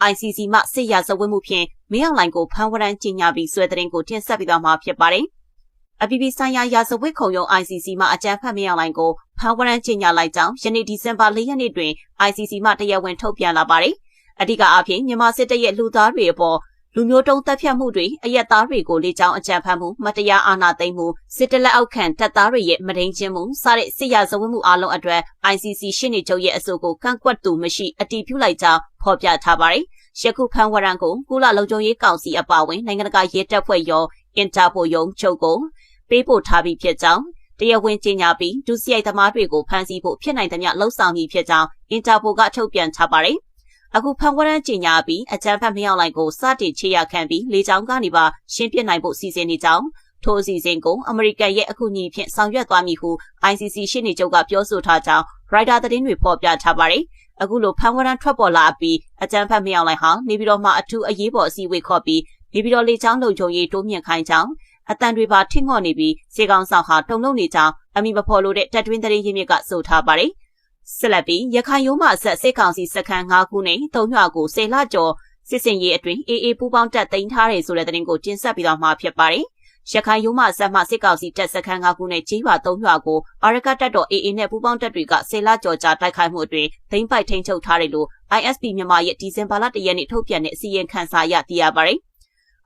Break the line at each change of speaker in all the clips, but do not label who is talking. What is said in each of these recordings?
ICC မှစစ်ရာဇဝတ်မှုဖြင့်မင်းအောင်လှိုင်ကိုဖမ်းဝရမ်းကြေညာပြီးဆွဲတဲ့တင်ကိုတင်ဆက်ပြီးတော့မှာဖြစ်ပါတယ်။အပြည်ပြည်ဆိုင်ရာရာဇဝတ်ခုံရုံး ICC မှအကြမ်းဖက်မင်းအောင်လှိုင်ကိုဖမ်းဝရမ်းကြေညာလိုက်ကြောင်းယနေ့ဒီဇင်ဘာ4 ရက်နေ့တွင် ICC မှတရားဝင်ထုတ်ပြန်လာပါတယ်။အဓိကအဖြစ်မြန်မာစစ်တပ်ရဲ့လူသားတွေအပေါ်လူမျိုးတုံးတပ်ဖြတ်မှုတွေအရက်သားတွေကိုလေကြောင်းအကြမ်းဖက်မှုမတရားအာဏာသိမ်းမှုစစ်တပ်လက်အောက်ခံတပ်သားတွေရဲ့မဒိန်ချင်းမှုစတဲ့စစ်ရာဇဝတ်မှုအလုံးအတွက် ICC ရှင်းနေချုပ်ရဲ့အဆိုကိုကန့်ကွက်သူမရှိအတည်ပြုလိုက်ကြောင်းဖော်ပြထားပါတယ်။ယခုဖမ်းဝရမ်းကိုကုလလုံခြုံရေးကောင်စီအပါအဝင်နိုင်ငံတကာရဲတပ်ဖွဲ့ရောအင်တာပိုရုံးချုပ်ကိုပေးပို့ထားပြီးဖြစ်ကြောင်းတရားဝင်ကြေညာပြီးဒုစရိုက်သမားတွေကိုဖမ်းဆီးဖို့ဖြစ်နိုင်သမျှလှုံ့ဆော်ပြီးဖြစ်ကြောင်းအင်တာပိုကထုတ်ပြန်ထားပါတယ်။အခုဖန်ဝရမ်းကြေညာပြီးအကြမ်းဖက်မင်းအောင်လှိုင်ကိုစတင်ချေရခံပြီးလေကြောင်းကနေပါရှင်းပြနိုင်ဖို့စီစဉ်နေကြောင်းထိုအစီအစဉ်ကိုအမေရိကန်ရဲ့အခုညီဖြင့်ဆောင်ရွက်သွားမည်ဟု ICC ရှင်းနေချုပ်ကပြောဆိုထားကြောင်းရိုက်တာသတင်းတွေဖော်ပြထားပါတယ်။အခုလိုဖန်ဝရမ်းထွက်ပေါ်လာပြီးအကြမ်းဖက်မင်းအောင်လှိုင်ဟာနေပြည်တော်မှာအထူးအရေးပေါ်အစည်းအဝေးခေါ်ပြီးနေပြည်တော်လေကြောင်းလုံခြုံရေးတိုးမြင့်ခိုင်းကြောင်းအတန်တွေပါထင်ငော့နေပြီးစေကောင်ဆောင်ဟာတုံလုံးနေကြောင်းအမိမဖော်လို့တဲ့တပ်တွင်းသတင်းရင်းမြစ်ကဆိုထားပါတယ်။ဆက်လက်ပြီးရခိုင်ရိုးမှဆက်စစ်ကောင်စီစခန်း5ခုနဲ့3ရွာကို10လကျော်စစ်စင်ရေးအတွင်းအေးပူပေါင်းတပ်သိမ်းထားတယ်ဆိုတဲ့သတင်းကိုတင်ဆက်ပြီးတော့မှာဖြစ်ပါတယ်။ရခိုင်ရိုးမှဆက်မှစစ်ကောင်စီတပ်စခန်း5ခုနဲ့ကြီးရွာ3ရွာကိုအာရကတပ်တော်အေးနဲ့ပူပေါင်းတပ်တွေက10လကျော်ကြာတိုက်ခိုက်မှုအတွင်းသိမ်းပိုက်ထိန်းချုပ်ထားတယ်လို့ ISP မြန်မာရဲ့ဒီဇင်ဘာလ1ရက်နေ့ထုတ်ပြန်တဲ့အစီရင်ခံစာအရသိရပါတယ်။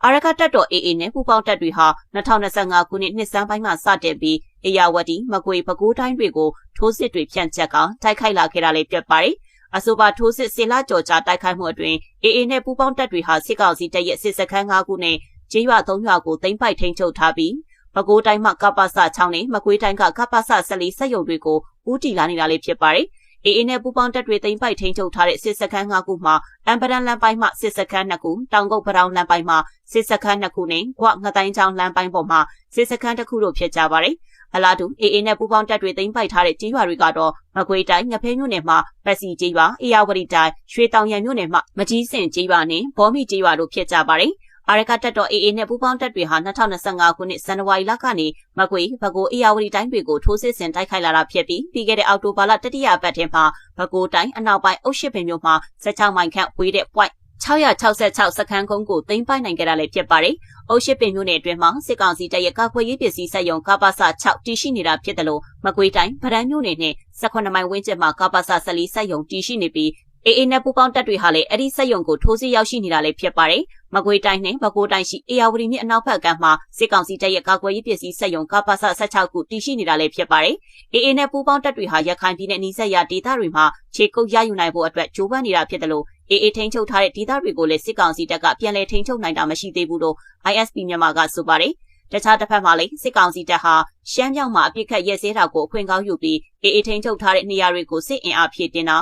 အာရကတပ်တော်အေးနဲ့ပူပေါင်းတပ်တွေဟာ2025ခုနှစ်နှစ်ဆန်းပိုင်းမှာစတင်ပြီးအေယာဝတီမကွေပဲခူးတိုင်းတွေကိုထိုးစစ်တွေဖြန့်ကျက်ကတိုက်ခိုက်လာခဲ့တာလည်းဖြစ်ပါတယ်။အဆိုပါထိုးစစ်10လကျော်ကြာတိုက်ခိုက်မှုအတွင်းအေနဲ့ပူပေါင်းတပ်တွေဟာစစ်ကောင်စီတပ်ရဲ့စစ်စခန်း5ခုနဲ့ကျေးရွာ3ရွာကိုသိမ်းပိုက်ထိန်းချုပ်ထားပြီးပဲခူးတိုင်းမှာကပ္ပစ6နဲ့မကွေးတိုင်းကကပ္ပစ14စက်ရုံတွေကိုဦးတည်လာနေတာလည်းဖြစ်ပါတယ်။အေနဲ့ပူပေါင်းတပ်တွေသိမ်းပိုက်ထိန်းချုပ်ထားတဲ့စစ်စခန်း5ခုမှာအမ်ပဒန်လမ်းပိုင်းမှာစစ်စခန်း2ခုတောင်ကုတ်ပတောင်လမ်းပိုင်းမှာစစ်စခန်း2ခုနဲ့ကွငတိုင်းချောင်းလမ်းပိုင်းပေါ်မှာစစ်စခန်း1ခုတို့ဖြစ်ကြပါတယ်။အလားတူအေနဲ့ပူပေါင်းတပ်တွေသိမ်းပိုက်ထားတဲ့ကြေးရွာတွေကတော့မကွေးတိုင်းငဖဲမြို့နယ်မှာပတ်စီကြေးရွာအေယာဝတီတိုင်းရွှေတောင်ရံမြို့နယ်မှာမကြီးစင်ကြေးရွာနဲ့ဘောမီကြေးရွာတို့ဖြစ်ကြပါတယ်။အာရကတပ်တော်အေနဲ့ပူပေါင်းတပ်တွေဟာ2025ခုနှစ်ဇန်နဝါရီလကနေမကွေပဲခူးအေယာဝတီတိုင်းတွေကိုထိုးစစ်ဆင်တိုက်ခိုက်လာတာဖြစ်ပြီးပြီးခဲ့တဲ့အောက်တိုဘာလတတိယပတ်ထဲမှာပဲခူးတိုင်းအနောက်ပိုင်းအုတ်ရှိပင်မြို့မှာ16မိုင်ခန့်ဝေးတဲ့ point 666စခန်းကုန်းကိုသိမ်းပိုက်နိုင်ခဲ့တာလည်းဖြစ်ပါတယ်။အုတ်ရှိပင်မြို့နယ်အတွင်းမှာစစ်ကောင်စီတပ်ရဲ့ကာကွယ်ရေးပစ္စည်းစက်ရုံကပ္ပစ6တည်ရှိနေတာဖြစ်တယ်လို့မကွေးတိုင်းဗဒန်းမြို့နယ်နဲ့18မိုင်ဝန်းကျင်မှာကပ္ပစ14စက်ရုံတည်ရှိနေပြီးအေနဲ့ပူပေါင်းတပ်တွေဟာလည်းအဲ့ဒီစက်ရုံကိုထိုးစစ်ရောက်ရှိနေတာလည်းဖြစ်ပါတယ်။မကွေးတိုင်းနဲ့ပဲခူးတိုင်းရှိအေယာဝတီမြစ်အနောက်ဘက်ကမ်းမှာစစ်ကောင်စီတပ်ရဲ့ကာကွယ်ရေးပစ္စည်းစက်ရုံကပ္ပစ16ခုတည်ရှိနေတာလည်းဖြစ်ပါတယ်။အေနဲ့ပူပေါင်းတပ်တွေဟာရခိုင်ပြည်နယ်နီးစပ်ရာဒေသတွေမှာခြေကုပ်ရယူနိုင်ဖို့အတွက်ကြိုးပမ်းနေတာဖြစ်တယ်လို့အေထိန်းချုပ်ထားတဲ့ဒေသတွေကိုလည်းစစ်ကောင်စီတပ်ကပြန်လည်ထိန်းချုပ်နိုင်တာမရှိသေးဘူးလို့ ISP မြန်မာကဆိုပါတယ်။တခြားတစ်ဖက်မှာလည်းစစ်ကောင်စီတပ်ဟာရှမ်းမြောက်မှာအပြစ်ခတ်ရဲစဲတာကိုအခွင့်ကောင်းယူပြီးအေထိန်းချုပ်ထားတဲ့နေရာတွေကိုစစ်အင်အားဖြည့်တင်တ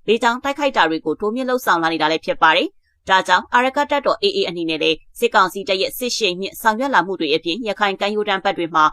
ာလေကြောင်းတိုက်ခိုက်တာတွေကိုတိုးမြင့်လှုပ်ဆောင်လာနေတာလည်းဖြစ်ပါတယ်။ဒါကြောင့်အာရကတပ်တော်အေအနေနဲ့လည်းစစ်ကောင်စီတပ်ရဲ့စစ်ရှိန်မြင့်ဆောင်ရွက်လာမှုတွေအပြင်ရခိုင်ကမ်းရိုးတန်းဘက်တွေမှာ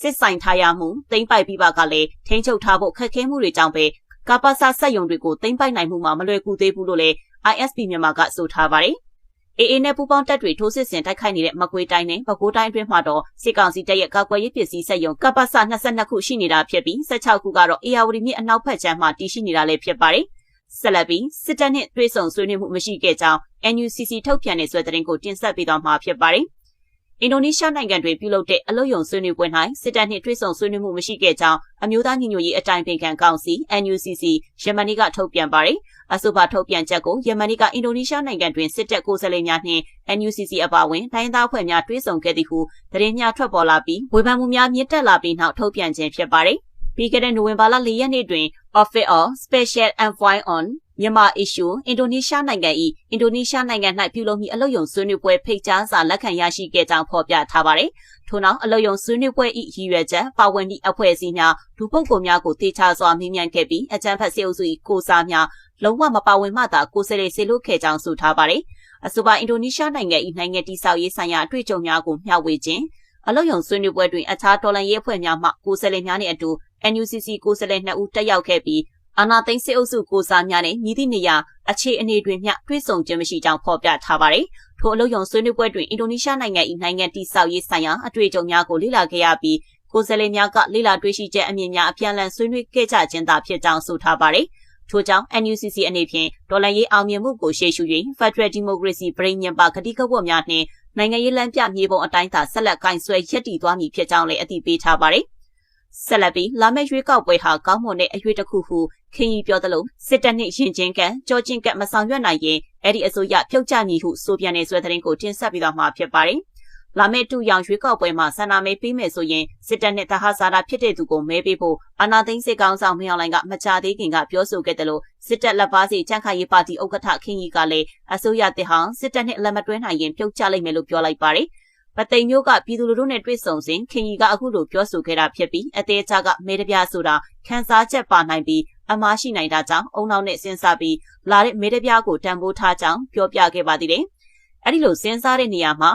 စစ်ဆိုင်ထားရမှုသိမ်းပိုက်ပြီးပါကလည်းထိန်းချုပ်ထားဖို့ခက်ခဲမှုတွေကြောင့်ပဲကပ္ပစစက်ရုံတွေကိုသိမ်းပိုက်နိုင်မှုမှာမလွယ်ကူသေးဘူးလို့လည်း ISP မြန်မာကဆိုထားပါတယ်။အေနဲ့ပူပေါင်းတပ်တွေထိုးစစ်ဆင်တိုက်ခိုက်နေတဲ့မကွေးတိုင်းနဲ့ပဲခူးတိုင်းအတွင်းမှာတော့စစ်ကောင်စီတပ်ရဲ့ကာကွယ်ရေးပစ္စည်းစက်ရုံကပ္ပစ22ခုရှိနေတာဖြစ်ပြီး16ခုကတော့အေယာဝတီမြစ်အနောက်ဘက်ခြမ်းမှာတည်ရှိနေတာလည်းဖြစ်ပါတယ်။ဆက်လက်ပြီးစစ်တပ်နှင့်တွဲဆုံဆွေးနွေးမှုမရှိခဲ့ကြောင်း NUCC ထုတ်ပြန်တဲ့ဆွဲသတင်းကိုတင်ဆက်ပေးသွားမှာဖြစ်ပါတယ်။အင်ဒိုနီးရှားနိုင်ငံတွင်ပြုလုပ်တဲ့အလုပ်ရုံဆွေးနွေးပွဲ၌စစ်တပ်နှင့်တွဲဆုံဆွေးနွေးမှုမရှိခဲ့ကြောင်းအမျိုးသားညီညွတ်ရေးအတိုင်ပင်ခံကောင်စီ NUCC ယမန်နေ့ကထုတ်ပြန်ပါတယ်။အဆိုပါထုတ်ပြန်ချက်ကိုယမန်နေ့ကအင်ဒိုနီးရှားနိုင်ငံတွင်စစ်တပ်ကိုယ်စားလှယ်များနှင့် NUCC အပါအဝင်တိုင်းသားအဖွဲ့များတွဲဆုံခဲ့သည်ဟုသတင်းများထွက်ပေါ်လာပြီးဝေဖန်မှုများမြင့်တက်လာပြီးနောက်ထုတ်ပြန်ခြင်းဖြစ်ပါတယ်။ပြီးခဲ့တဲ့နိုဝင်ဘာလ4ရက်နေ့တွင် Office of Special Envoy on Myanmar Issue အင်ဒိုနီးရှားနိုင်ငံ၏အင်ဒိုနီးရှားနိုင်ငံ၌ပြုလုပ်မည့်အလုပ်ရုံဆွေးနွေးပွဲဖိတ်ကြားစာလက်ခံရရှိခဲ့ကြောင်းဖော်ပြထားပါတယ်။ထို့နောက်အလုပ်ရုံဆွေးနွေးပွဲ၏ရည်ရွယ်ချက်ပါဝင်သည့်အဖွဲ့အစည်းများလူပုဂ္ဂိုလ်များကိုတေချာစွာမေးမြန်းခဲ့ပြီးအကြမ်းဖက်စစ်အုပ်စု၏ကိုစားများလုံးဝမပါဝင်မှသာကိုယ်စားလှယ်စေလွှတ်ခဲ့ကြောင်းဆိုထားပါတယ်။အဆိုပါအင်ဒိုနီးရှားနိုင်ငံ၏နိုင်ငံတည်ဆောက်ရေးဆိုင်ရာအတွေ့အကြုံများကိုမျှဝေခြင်းအလုပ်ရုံဆွေးနွေးပွဲတွင်အခြားတော်လှန်ရေးအဖွဲ့များမှကိုယ်စားလှယ်များနှင့်အတူ NUCC ကိုယ်စားလှယ်2ဦးတက်ရောက်ခဲ့ပြီးအာဏာသိမ်းစစ်အုပ်စုကိုစားများနဲ့မြည်သည့်နေရာအခြေအနေတွင်မျှတွေ့ဆုံခြင်းမရှိကြောင်းဖော်ပြထားပါတယ်။ထိုအလုပ်ရုံဆွေးနွေးပွဲတွင်အင်ဒိုနီးရှားနိုင်ငံ၏နိုင်ငံတည်ဆောက်ရေးဆိုင်ရာအတွေ့အကြုံများကိုလေ့လာခဲ့ရပြီးကိုယ်စားလှယ်များကလေ့လာတွေ့ရှိချက်အမြင်များအပြန်အလှန်ဆွေးနွေးခဲ့ကြခြင်းသာဖြစ်ကြောင်းဆိုထားပါတယ်။ ထို့ကြောင့် NUCC အနေဖြင့်ဒေါ်လာရေးအောင်မြင်မှုကိုရှေ့ရှု၍ Federal Democracy ပြည်ညင်ပါကတိကဝတ်များနှင့်နိုင်ငံရေးလမ်းပြမြေပုံအတိုင်းသာဆက်လက်ကင်ဆွဲရပ်တည်သွားမည်ဖြစ်ကြောင်းလည်းအသိပေးထားပါတယ်။ဆက်လက်ပြီးလာမယ့်ရွေးကောက်ပွဲဟာကောင်းမွန်တဲ့အရွေးတစ်ခုဟုခင်ကြီးပြောသလိုစစ်တပ်နှင့်ရင်ချင်းကကြောချင်းကမဆောင်ရွက်နိုင်ရင်အဲ့ဒီအစိုးရပြုတ်ကျမည်ဟုဆိုပြန်တဲ့ဆွဲသတင်းကိုတင်ဆက်ပြီးတော့မှာဖြစ်ပါတယ်။လာမယ့်တူရောင်ရွေးကောက်ပွဲမှာဆန္ဒမဲပေးမယ်ဆိုရင်စစ်တပ်နဲ့တဟဆာတာဖြစ်တဲ့သူကိုမဲပေးဖို့အာဏာသိမ်းစစ်ကောင်ဆောင်မင်းအောင်လှိုင်ကမကြသေးခင်ကပြောဆိုခဲ့တယ်လို့စစ်တပ်လက်ပါစီကြံ့ခိုင်ရေးပါတီဥက္ကဋ္ဌခင်ကြီးကလည်းအစိုးရတစ်ဟောင်းစစ်တပ်နဲ့လက်မတွဲနိုင်ရင်ပြုတ်ကျလိမ့်မယ်လို့ပြောလိုက်ပါတယ်။ပသိမ်မျိုးကပြည်သူလူထုနဲ့တွေ့ဆုံစဉ်ခင်ကြီးကအခုလိုပြောဆိုခဲ့တာဖြစ်ပြီးအသေးချာကမဲတပြားဆိုတာခန်းစားချက်ပါနိုင်ပြီးအမားရှိနိုင်တာကြောင့်အုံနောက်နဲ့စဉ်းစားပြီးလာတဲ့မဲတပြားကိုတန်ဖိုးထားကြောင်းပြောပြခဲ့ပါသေးတယ်။အဲဒီလိုစဉ်းစားတဲ့နေရာမှာ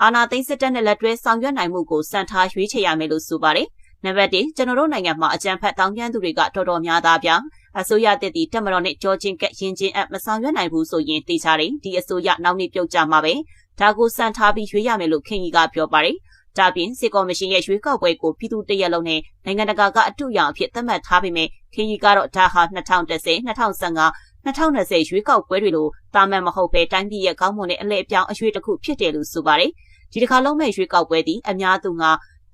အာဏာသိမ်းစစ်တပ်နဲ့လက်တွဲဆောင်ရွက်နိုင်မှုကိုစံထားရွေးချယ်ရမယ်လို့ဆိုပါတယ်။နံပါတ်1ကျွန်တော်တို့နိုင်ငံမှာအကြမ်းဖက်တောင်းကျမ်းသူတွေကတော်တော်များသားပြအစိုးရတက်တီတက်မတော်နဲ့ကြောချင်းကရင်ချင်းအမဆောင်ရွက်နိုင်ဘူးဆိုရင်တေချာတယ်ဒီအစိုးရနောက်နေ့ပြုတ်ကြမှာပဲဒါကိုစံထားပြီးရွေးရမယ်လို့ခင်ကြီးကပြောပါတယ်။ဒါပြင်စစ်ကော်မရှင်ရဲ့ရွေးကောက်ပွဲကိုပြည်သူတရက်လုံးနဲ့နိုင်ငံတကာကအထူးရောင်အဖြစ်သတ်မှတ်ထားပေမဲ့ခင်ကြီးကတော့ဒါဟာ2010 2015 2020ရွေးကောက်ပွဲတွေလိုတာမန်မဟုတ်ပဲတိုင်းပြည်ရဲ့ကောင်းမွန်တဲ့အလဲအပြောင်းအရွေးတစ်ခုဖြစ်တယ်လို့ဆိုပါတယ်။ဒီတစ်ခါလုံးမဲ့ရွေးကောက်ပွဲသည်အများသူက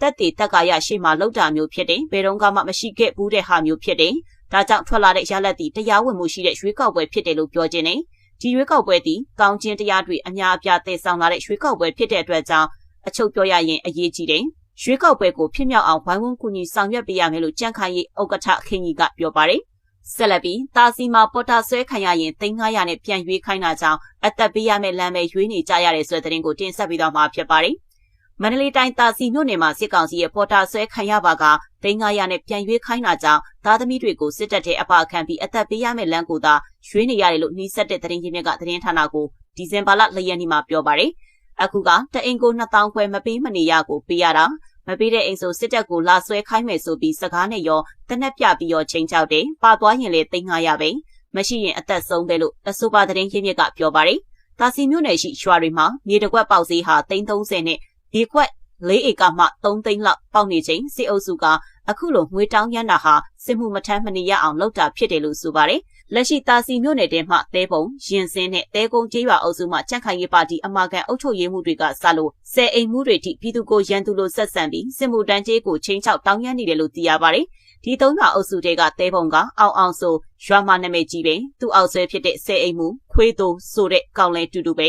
တက်တည်တက်ကာရရှေ့မှာလောက်တာမျိုးဖြစ်တယ်။ဘယ်တော့မှမရှိခဲ့ဘူးတဲ့ဟာမျိုးဖြစ်တယ်။ဒါကြောင့်ထွက်လာတဲ့ရလဒ်သည်တရားဝင်မှုရှိတဲ့ရွေးကောက်ပွဲဖြစ်တယ်လို့ပြောခြင်းနဲ့ဒီရွေးကောက်ပွဲသည်ကောင်းခြင်းတရားတွေအများအပြားတည်ဆောင်လာတဲ့ရွေးကောက်ပွဲဖြစ်တဲ့အတွက်ကြောင့်အချုပ်ပြောရရင်အရေးကြီးတယ်။ရွေးကောက်ပွဲကိုဖြစ်မြောက်အောင်ဝိုင်းဝန်းကူညီဆောင်ရွက်ပေးရမယ်လို့ကြံ့ခိုင်ရေးဥက္ကဋ္ဌခင်ကြီးကပြောပါတယ်။ဆက်လက်ပြီးတာစီမှာပေါ်တာဆွဲခံရရင်300နဲ့ပြန်ရွေးခိုင်းတာကြောင့်အသက်ပေးရမယ့်လမ်းပဲရွေးနေကြရတဲ့ဆိုတဲ့သတင်းကိုတင်ဆက်ပြီးတော့မှာဖြစ်ပါတယ်။မန္တလေးတိုင်းတာစီမြို့နယ်မှာစစ်ကောင်စီရဲ့ပေါ်တာဆွဲခံရပါက300နဲ့ပြန်ရွေးခိုင်းတာကြောင့်သားသမီးတွေကိုစစ်တပ်ထဲအပါခံပြီးအသက်ပေးရမယ့်လမ်းကိုသာရွေးနေရတယ်လို့နှီးဆက်တဲ့သတင်းရင်းမြစ်ကသတင်းဌာနကိုဒီဇင်ဘာလ4ရက်နေ့မှာပြောပါတယ်။အခုကတအိမ်ကို2000ခွဲမပေးမနေရကိုပေးရတာမပေးတဲ့အိမ်ဆိုစစ်တပ်ကိုလာဆွဲခိုင်းမယ်ဆိုပြီးစကားနဲ့ရောတနက်ပြပြီးရောချိန်ချောက်တယ်ပါသွားရင်လေ300ပဲမရှိရင်အသက်ဆုံးပဲလို့အဆိုပါသတင်းရင်းမြစ်ကပြောပါတယ်။တာစီမြို့နယ်ရှိရွာတွေမှာမြေတကွက်ပေါက်ဈေးဟာ330နဲ့ဒီကွက်4ဧကမှ3သိန်းလောက်ပေါက်နေချိန်စစ်အုပ်စုကအခုလိုငွေတောင်းရမ်းတာဟာစစ်မှုမထမ်းမနေရအောင်လုပ်တာဖြစ်တယ်လို့ဆိုပါတယ်။လက်ရှိတာစီမြို့နယ်ထဲမှာတဲပုံရင်စင်းနဲ့တဲကုန်းကျေးရွာအုပ်စုမှကြံ့ခိုင်ရေးပါတီအမာခံအုပ်ချုပ်ရေးမှုတွေကစလို့10အိမ်မှုတွေထိပြည်သူကိုရန်သူလိုဆက်ဆံပြီးစစ်မှုတန်းကျေးကိုချင်းချောက်တောင်းရမ်းနေတယ်လို့သိရပါတယ်။ဒီ3ရွာအုပ်စုတွေကတဲပုံကအောင်ဆိုရွာမှာနာမည်ကြီးပဲသူ့အောက်ဆွဲဖြစ်တဲ့10အိမ်မှုခွေးသိုးဆိုတဲ့ကောင်လဲတူတူပဲ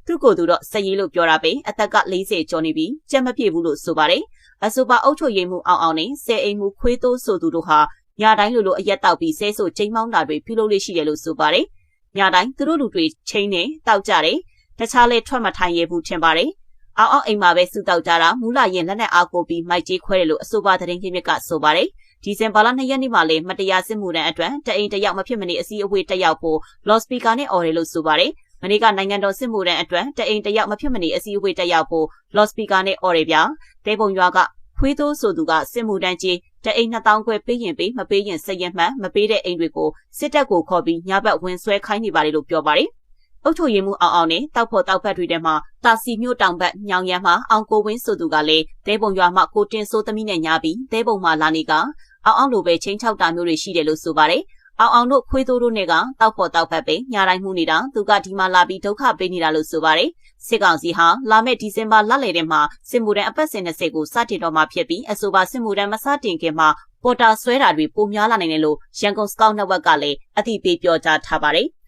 သူ့ကိုယ်သူတော့စက်ရေးလို့ပြောတာပဲအသက်က40ကျော်နေပြီကြက်မပြေဘူးလို့ဆိုပါတယ်။အဆိုပါအုပ်ချုပ်ရေးမှုအောင်နဲ့10အိမ်မှုခွေးသိုးဆိုသူတို့ဟာညတိုင်းလိုအရက်တောက်ပြီးဆဲဆိုချိန်မောင်းတာတွေပြုလုပ်လို့ရှိတယ်လို့ဆိုပါတယ်။ညတိုင်းသူတို့လူတွေချိန်နေတောက်ကြတယ်။တခြားလဲထွက်မထိုင်ရဘူးထင်ပါတယ်။အောင်အိမ်မှာပဲစုတောက်ကြတာမူလရင်လက်နဲ့အားကိုပြီးမိုက်ကြီးခွဲတယ်လို့အဆိုပါသတင်းရင်းမြစ်ကဆိုပါတယ်။ဒီဇင်ဘာလ2ရက်နေ့မှာလဲမတရားစစ်မှုတန်းအတွက်တအိမ်တယောက်မဖြစ်မနေအစည်းအဝေးတက်ရောက်ဖို့လော့စပီကာနဲ့အော်တယ်လို့ဆိုပါတယ်။မနေ့ကနိုင်ငံတော်စစ်မှုထမ်းအတွက်တအိမ်တယောက်မဖြစ်မနေအစည်းအဝေးတက်ရောက်ဖို့လော့စပီကာနဲ့အော်ရပြတဲပုံရွာကခွေးသိုးဆိုသူကစစ်မှုထမ်းကြီးတအိမ်2000ခွဲပေးရင်ပေးမပေးရင်စက်ရက်မှန်မပေးတဲ့အိမ်တွေကိုစစ်တပ်ကိုခေါ်ပြီးညဘက်ဝင်ဆွဲခိုင်းနေပါတယ်လို့ပြောပါတယ်။အုပ်ချုပ်ရေးမှုအောင်နဲ့တောက်ဖို့တောက်ဖက်တွေထဲမှာတာစီမြို့တောင်ဘက်ညောင်ရမ်းမှာအောင်ကိုဝင်းဆိုသူကလည်းတဲပုံရွာမှာကိုတင်စိုးသမီးနဲ့ညာပြီးတဲပုံမှာလာနေကအောင်လိုပဲချင်းချောက်တာမျိုးတွေရှိတယ်လို့ဆိုပါတယ်။အောင်တို့ခွေးသိုးတို့နဲ့ကတောက်ဖို့တောက်ဖက်ပဲညာတိုင်းမှုနေတာသူကဒီမှာလာပြီးဒုက္ခပေးနေတာလို့ဆိုပါတယ်။စစ်ကောင်စီဟာလာမယ့်ဒီဇင်ဘာလလယ်ထဲမှာစစ်မှုထမ်းအပတ်စဉ်20ကိုစတင်တော့မှာဖြစ်ပြီးအဆိုပါစစ်မှုထမ်းမစတင်ခင်မှာပေါ်တာဆွဲတာတွေပိုများလာနိုင်တယ်လို့ရန်ကုန်စကောက်နက်ဝက်ကလည်းအသိပေးပြောကြားထားပါတယ်။